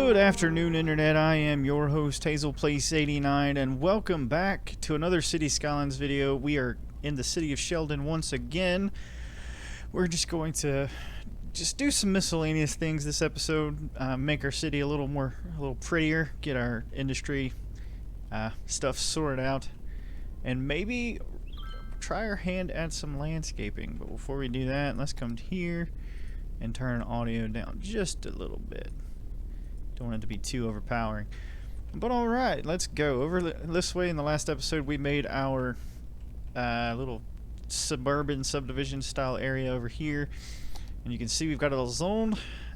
Good afternoon, Internet. I am your host, HazelPlace89, and welcome back to another City Skylines video. We are in the city of Schyldon once again. We're just going to do some miscellaneous things this episode, make our city a little prettier, get our industry stuff sorted out, and maybe try our hand at some landscaping. But before we do that, let's come here and turn audio down just a little bit. Don't want it to be too overpowering. But alright, let's go. Over this way in the last episode, we made our little suburban subdivision style area over here. And you can see we've got a little zone.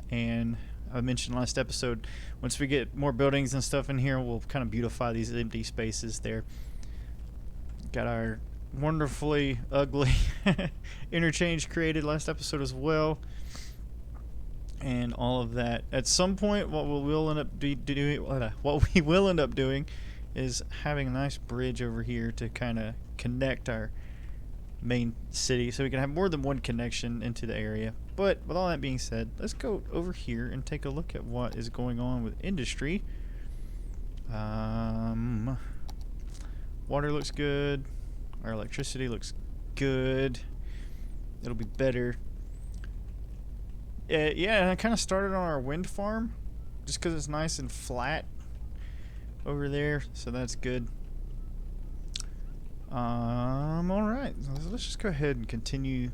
And I mentioned last episode, once we get more buildings and stuff in here, we'll kind of beautify these empty spaces there. Got our wonderfully ugly interchange created last episode as well. And all of that. At some point, what we will end up doing is having a nice bridge over here to kind of connect our main city, so we can have more than one connection into the area. But with all that being said, let's go over here and take a look at what is going on with industry. Water looks good. Our electricity looks good. It'll be better. Yeah, I kind of started on our wind farm just because it's nice and flat over there, so that's good. Alright, so let's just go ahead and continue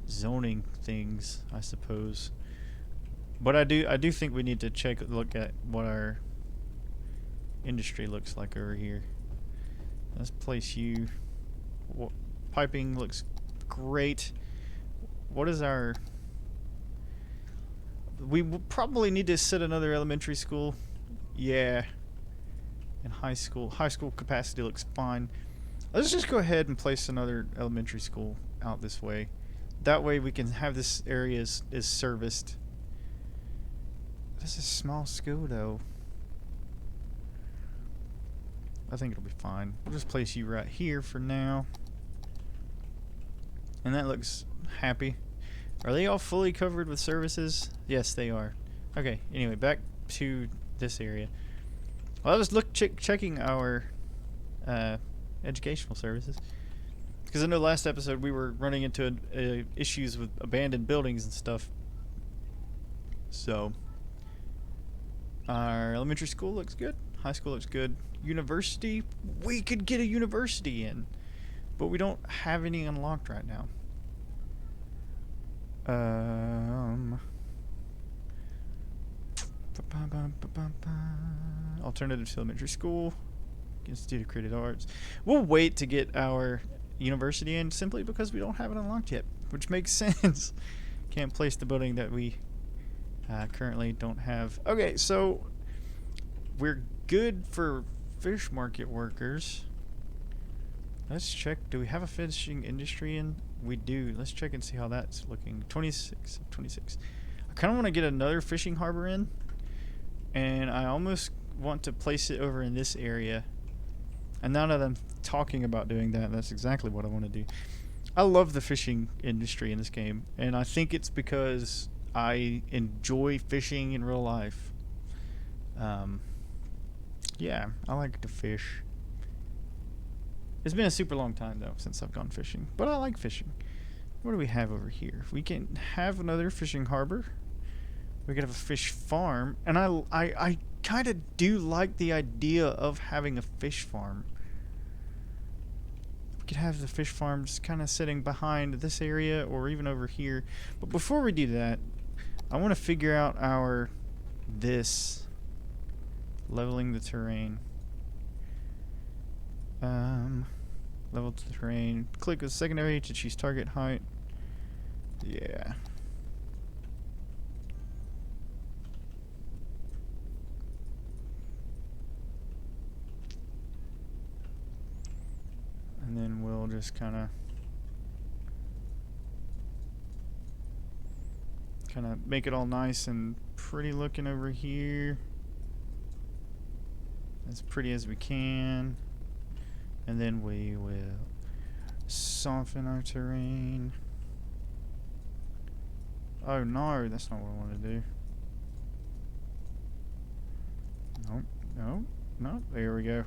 zoning things, I suppose. But I do think we need to look at what our industry looks like over here. Let's place you. Piping looks great. What is our... We will probably need to set another elementary school. Yeah. And high school. High school capacity looks fine. Let's just go ahead and place another elementary school out this way. That way we can have this area is serviced. This is a small school though. I think it'll be fine. We'll just place you right here for now. And that looks happy. Are they all fully covered with services? Yes, they are. Okay, anyway, back to this area. Well, I was checking our educational services. Because I know last episode we were running into issues with abandoned buildings and stuff. So, our elementary school looks good. High school looks good. University, we could get a university in. But we don't have any unlocked right now. Alternative to elementary school. Institute of Creative Arts. We'll wait to get our university in simply because we don't have it unlocked yet, which makes sense. Can't place the building that we currently don't have. Okay, so we're good for fish market workers. Let's check. Do we have a fishing industry in? We do. Let's check and see how that's looking. 26 of 26. I kind of want to get another fishing harbor in. And I almost want to place it over in this area. And now that I'm talking about doing that, that's exactly what I want to do. I love the fishing industry in this game. And I think it's because I enjoy fishing in real life. Yeah, I like to fish. It's been a super long time, though, since I've gone fishing. But I like fishing. What do we have over here? We can have another fishing harbor. We could have a fish farm. And I kind of do like the idea of having a fish farm. We could have the fish farm just kind of sitting behind this area or even over here. But before we do that, I want to figure out this leveling the terrain. Level the terrain. Click the secondary to choose target height. Yeah. And then we'll just kind of make it all nice and pretty looking over here. As pretty as we can. And then we will soften our terrain. Oh no, that's not what I want to do. No, no, there we go.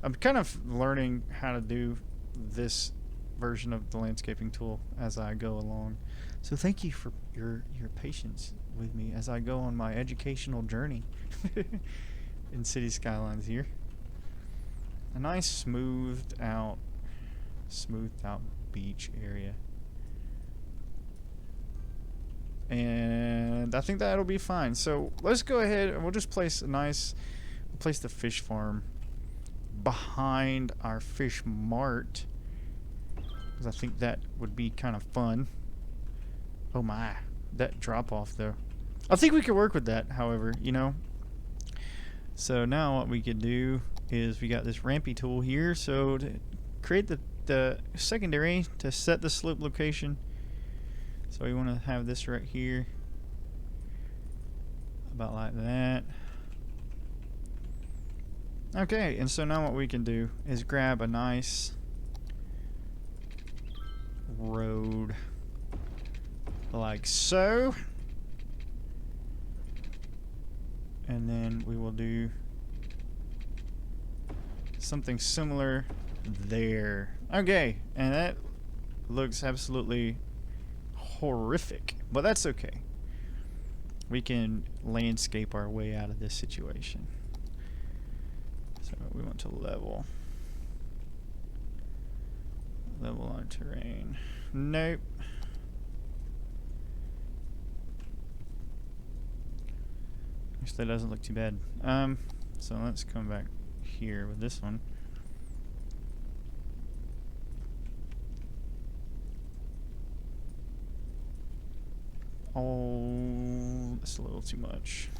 I'm kind of learning how to do this version of the landscaping tool as I go along. So thank you for your patience with me as I go on my educational journey in City Skylines here. A nice smoothed out beach area. And I think that'll be fine. So let's go ahead and we'll just place the fish farm behind our fish mart, because I think that would be kind of fun. Oh my, that drop off though. I think we could work with that, however, you know. So now what we could do is we got this rampy tool here. So to create the secondary to set the slope location. So we want to have this right here, about like that. Okay, and so now what we can do is grab a nice road like so, and then we will do something similar there. Okay, and that looks absolutely horrific, but that's okay. We can landscape our way out of this situation. So we want to level our terrain. Nope. Actually, that doesn't look too bad. So let's come back here with this one. Oh, that's a little too much.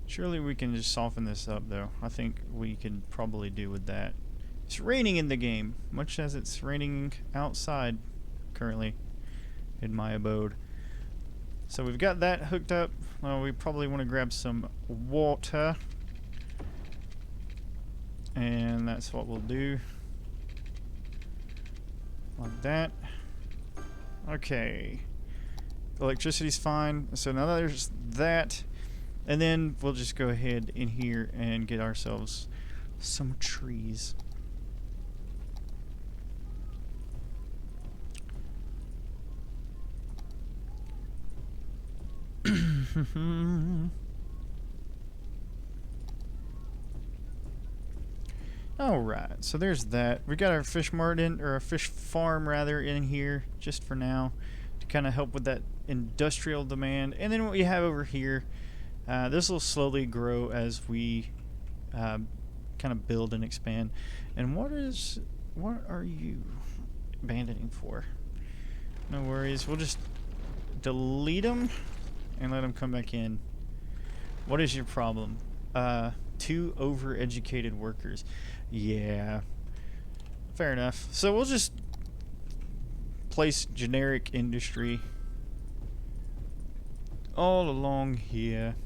Surely we can just soften this up, though. I think we can probably do with that. It's raining in the game, much as it's raining outside currently in my abode. So we've got that hooked up. Well, we probably want to grab some water. And that's what we'll do. Like that. Okay. Electricity's fine. So now there's that. And then we'll just go ahead in here and get ourselves some trees. Alright, so there's that. We got our fish mart in, or a fish farm rather, in here just for now to kind of help with that industrial demand. And then what we have over here, this will slowly grow as we kind of build and expand. And what are you abandoning for? No worries, we'll just delete them and let them come back in. What is your problem? 2 overeducated workers. Yeah, fair enough. So we'll just place generic industry all along here.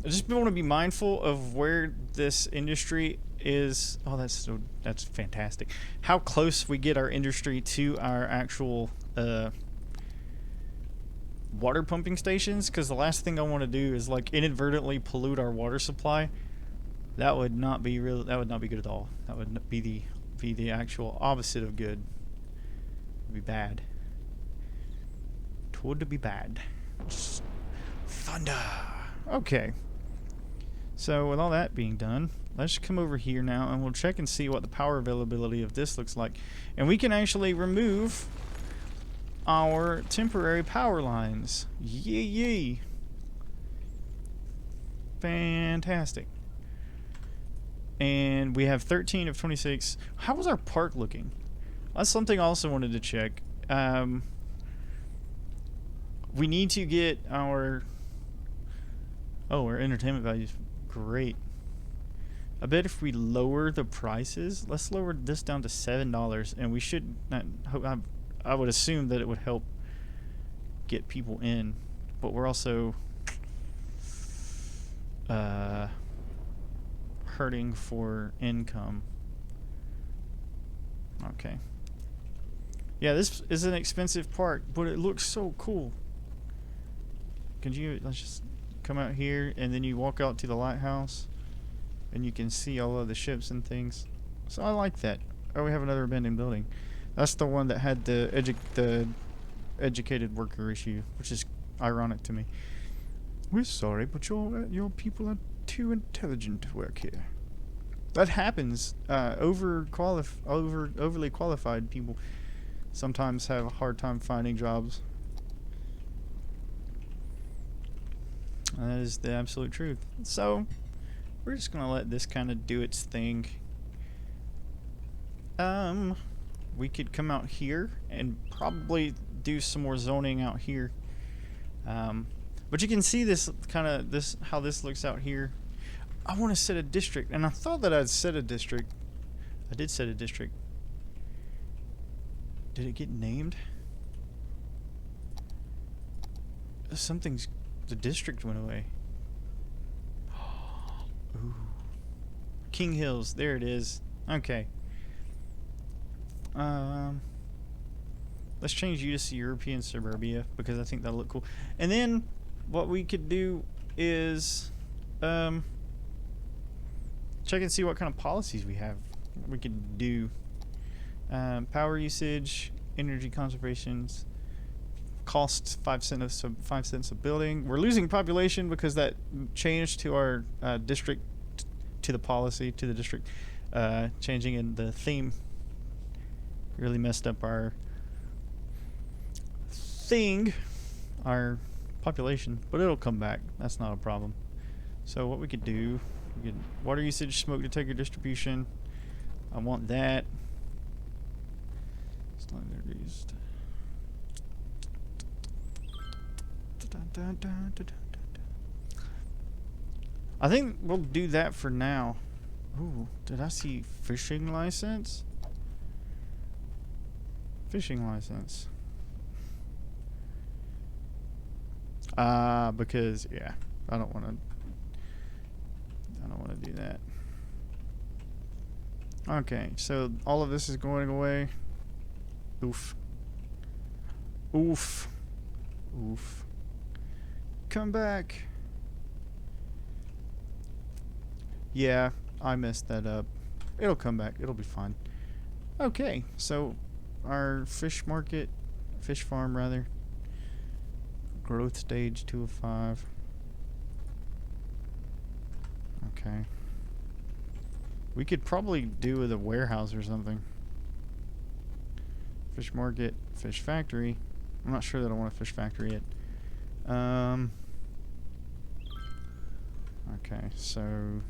I just want to be mindful of where this industry is. Oh, that's fantastic. How close we get our industry to our actual water pumping stations, because the last thing I want to do is like inadvertently pollute our water supply. That would not be real. That would not be good at all. That would be the actual opposite of good. It would be bad. It would be bad. Thunder. Okay. So with all that being done, let's come over here now and we'll check and see what the power availability of this looks like. And we can actually remove our temporary power lines. Yay! Fantastic. And we have 13 of 26. How was our park looking? That's something I also wanted to check. We need to get our our entertainment values. Great. I bet if we lower the prices, let's lower this down to $7, and we should not. I would assume that it would help get people in, but we're also hurting for income. Okay. Yeah, this is an expensive park, but it looks so cool. Could you, let's just come out here, and then you walk out to the lighthouse, and you can see all of the ships and things. So I like that. Oh, we have another abandoned building. That's the one that had the educated worker issue, which is ironic to me. We're sorry, but your people are too intelligent to work here. That happens. Overly qualified people sometimes have a hard time finding jobs. That is the absolute truth. So we're just gonna let this kind of do its thing. We could come out here and probably do some more zoning out here. But you can see this how this looks out here. I want to set a district, and I thought that I'd set a district. I did set a district. Did it get named? The district went away. Ooh. King Hills, there it is. Okay. Let's change you to European Suburbia because I think that'll look cool. And then what we could do is check and see what kind of policies we have. We could do power usage, energy conservations, costs 5 cents a building. We're losing population because that changed to our district, to the policy, to the district, changing in the theme. Really messed up our thing, our population, but it'll come back. That's not a problem. So what we could do, we could water usage, smoke detector distribution. I want that. Standardized. I think we'll do that for now. Ooh, did I see fishing license? Fishing license. Because yeah, I don't want to do that. Okay, so all of this is going away. Oof. Oof. Oof. Come back. Yeah, I messed that up. It'll come back. It'll be fine. Okay, so our fish farm rather. Growth stage 2 of 5. Okay. We could probably do with a warehouse or something. Fish market, fish factory. I'm not sure that I want a fish factory yet. Okay, so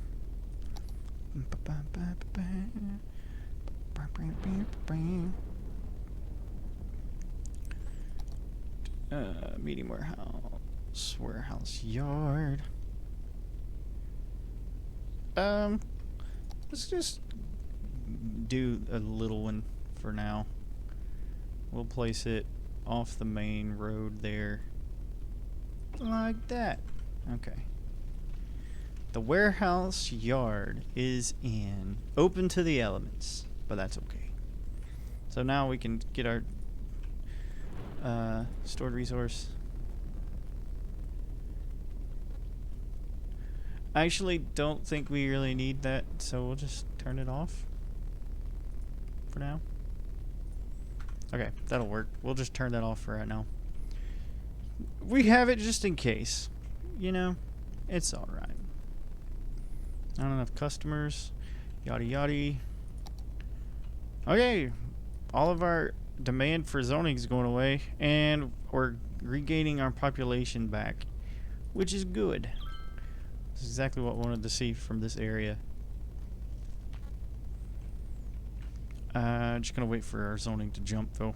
medium warehouse yard. Let's just do a little one for now. We'll place it off the main road there, like that. Okay. The warehouse yard is open to the elements, but that's okay. So now we can get our stored resource. I actually don't think we really need that, so we'll just turn it off for now. Okay, that'll work. We'll just turn that off for right now. We have it just in case. You know, it's alright. Not enough customers. Yada yada. Okay, all of our demand for zoning is going away, and we're regaining our population back, which is good. This is exactly what I wanted to see from this area. Just gonna wait for our zoning to jump though.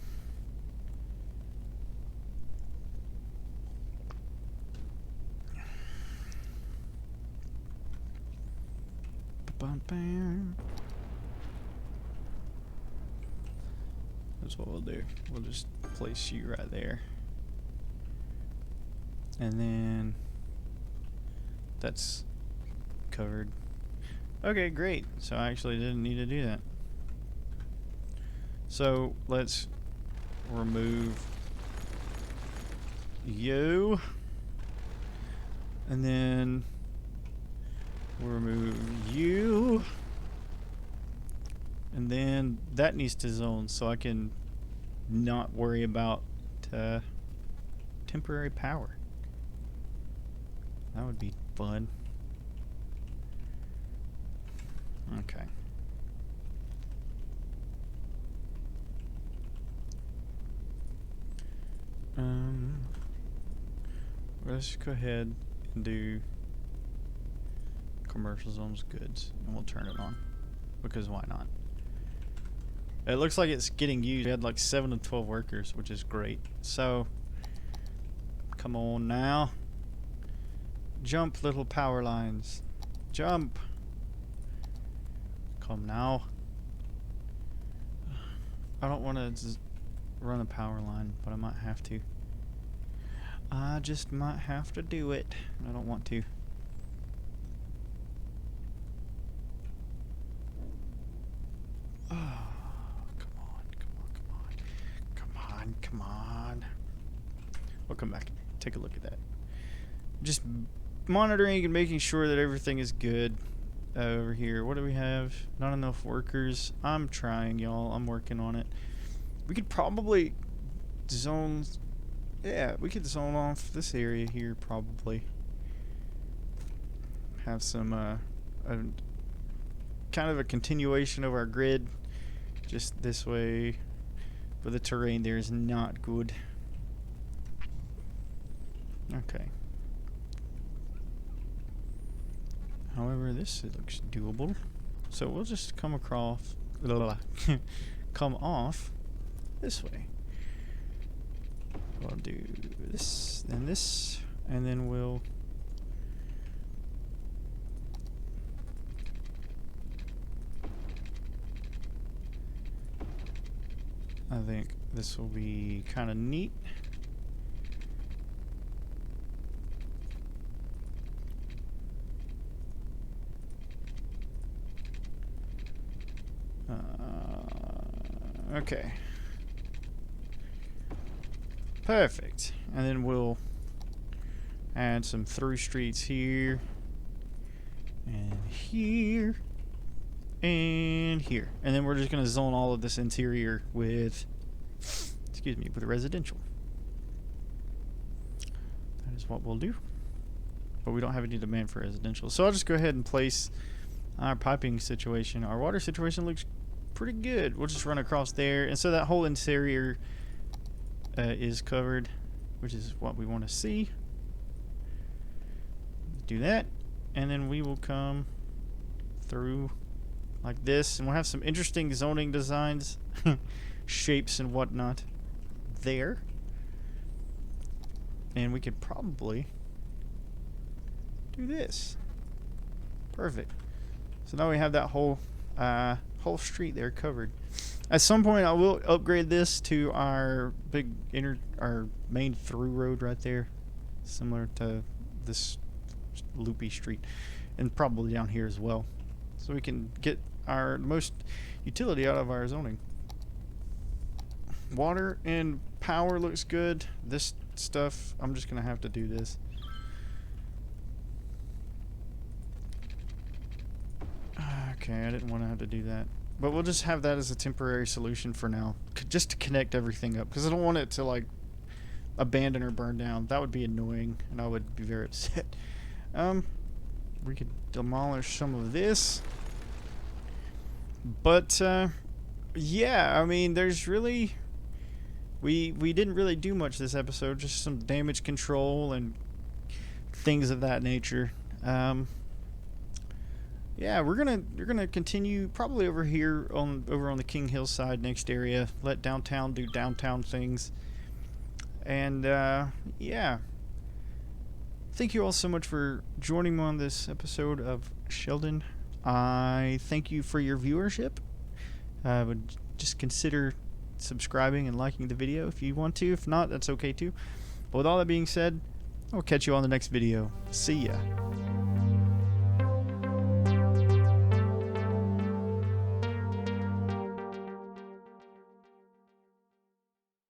That's what we'll do. We'll just place you right there. And then that's covered. Okay, great. So I actually didn't need to do that. So let's remove you. And then we'll remove you. And then that needs to zone so I can not worry about temporary power. That would be fun. Okay. Let's go ahead and do commercial zones goods, and we'll turn it on because why not? It looks like it's getting used. We had like 7 to 12 workers, which is great. So come on now, jump, little power lines, jump. Come now. I don't want to run a power line, but I might have to. I just might have to do it. I don't want to. Oh, come on, come on, come on. Come on, come on. We'll come back and take a look at that. Just monitoring and making sure that everything is good over here. What do we have? Not enough workers. I'm trying, y'all. I'm working on it. We could probably zone... Yeah, we could zone off this area here, probably. Have some, kind of a continuation of our grid. Just this way. But the terrain there is not good. Okay. However, this looks doable. So we'll just come across... come off this way. We'll do this, and then we'll... I think this will be kind of neat. Okay. Perfect. And then we'll add some through streets here, and here, and here. And then we're just going to zone all of this interior with, excuse me, with residential. That is what we'll do. But we don't have any demand for residential. So I'll just go ahead and place our piping situation. Our water situation looks pretty good. We'll just run across there. And so that whole interior is covered, which is what we want to see. Do that. And then we will come through like this. And we'll have some interesting zoning designs, shapes and whatnot there. And we could probably do this. Perfect. So now we have that whole street there covered. At some point I will upgrade this to our big our main through road right there, similar to this loopy street, and probably down here as well, so we can get our most utility out of our zoning. Water and power looks good. This stuff, I'm just gonna have to do this. Okay, I didn't want to have to do that. But we'll just have that as a temporary solution for now. Just to connect everything up. Because I don't want it to, like, abandon or burn down. That would be annoying. And I would be very upset. We could demolish some of this. But, yeah, I mean, there's really... We didn't really do much this episode. Just some damage control and things of that nature. Yeah, we're gonna continue probably over here over on the King Hill side, next area. Let downtown do downtown things, and yeah. Thank you all so much for joining me on this episode of Schyldon. I thank you for your viewership. I would just consider subscribing and liking the video if you want to. If not, that's okay too. But with all that being said, I'll catch you on the next video. See ya.